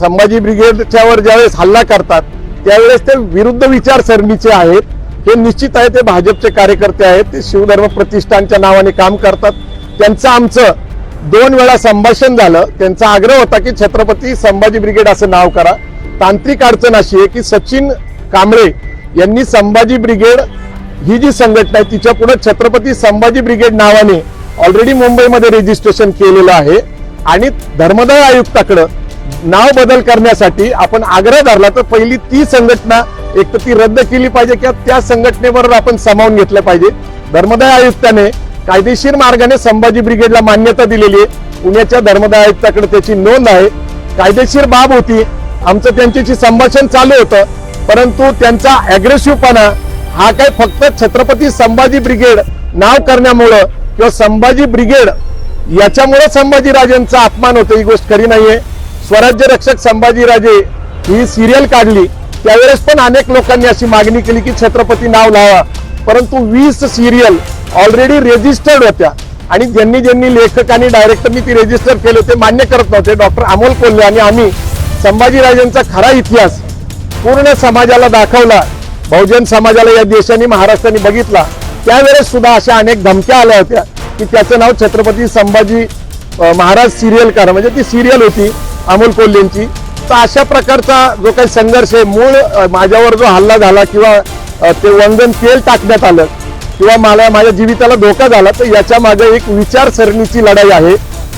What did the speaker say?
संभाजी ब्रिगेडच्यावर ज्यावेळेस हल्ला करतात त्यावेळेस ते विरुद्ध विचारसरणीचे आहेत. हे निश्चित आहे ते भाजपचे कार्यकर्ते आहेत, ते शिवधर्म प्रतिष्ठानच्या नावाने काम करतात. त्यांचं आमचं 2 वेळा संभाषण झालं. त्यांचा आग्रह होता की छत्रपती संभाजी ब्रिगेड असं नाव करा. तांत्रिक अडचण अशी आहे की सचिन कांबळे यांनी संभाजी ब्रिगेड ही जी संघटना आहे तिच्या पुढे छत्रपती संभाजी ब्रिगेड नावाने ऑलरेडी मुंबईमध्ये रजिस्ट्रेशन केलेलं आहे आणि धर्मदाय आयुक्ताकडे नाव बदल करण्यासाठी आपण आग्रह धरला तर पहिली ती संघटना एक तर ती रद्द केली पाहिजे किंवा त्या संघटनेबरोबर आपण सामावून घेतलं पाहिजे. धर्मदाय आयुक्ताने कायदेशीर मार्गाने संभाजी ब्रिगेडला मान्यता दिलेली आहे. पुण्याच्या धर्मदाय आयुक्ताकडे त्याची नोंद आहे. कायदेशीर बाब होती. आमचं त्यांच्याशी संभाषण चालू होतं, परंतु त्यांचा अग्रेसिव्हपणा हा काय फक्त छत्रपती संभाजी ब्रिगेड नाव करण्यामुळं किंवा संभाजी ब्रिगेड याच्यामुळे संभाजीराजेंचा अपमान होतो ही गोष्ट खरी नाहीये. स्वराज्य रक्षक संभाजीराजे ही सिरियल काढली त्यावेळेस पण अनेक लोकांनी अशी मागणी केली की छत्रपती नाव लावा, परंतु 20 सिरियल ऑलरेडी रजिस्टर्ड होत्या आणि ज्यांनी लेखक आणि डायरेक्टरनी ती रजिस्टर केले ते मान्य करत नव्हते. डॉक्टर अमोल कोल्हे आणि आम्ही संभाजीराजेंचा खरा इतिहास पूर्ण समाजाला दाखवला, बहुजन समाजाला या देशाने महाराष्ट्राने बघितला. त्यावेळेस सुद्धा अशा अनेक धमक्या आल्या होत्या की त्याचं नाव छत्रपती संभाजी महाराज सिरियल करा, म्हणजे ती सिरियल होती अमोल कोल्हेंची. तर अशा प्रकारचा जो काही संघर्ष आहे, मूळ माझ्यावर जो हल्ला झाला किंवा ते वंदन तेल टाकण्यात आलं किंवा मला माझ्या जीविताला धोका झाला, तर याच्या मागे एक विचारसरणीची लढाई आहे.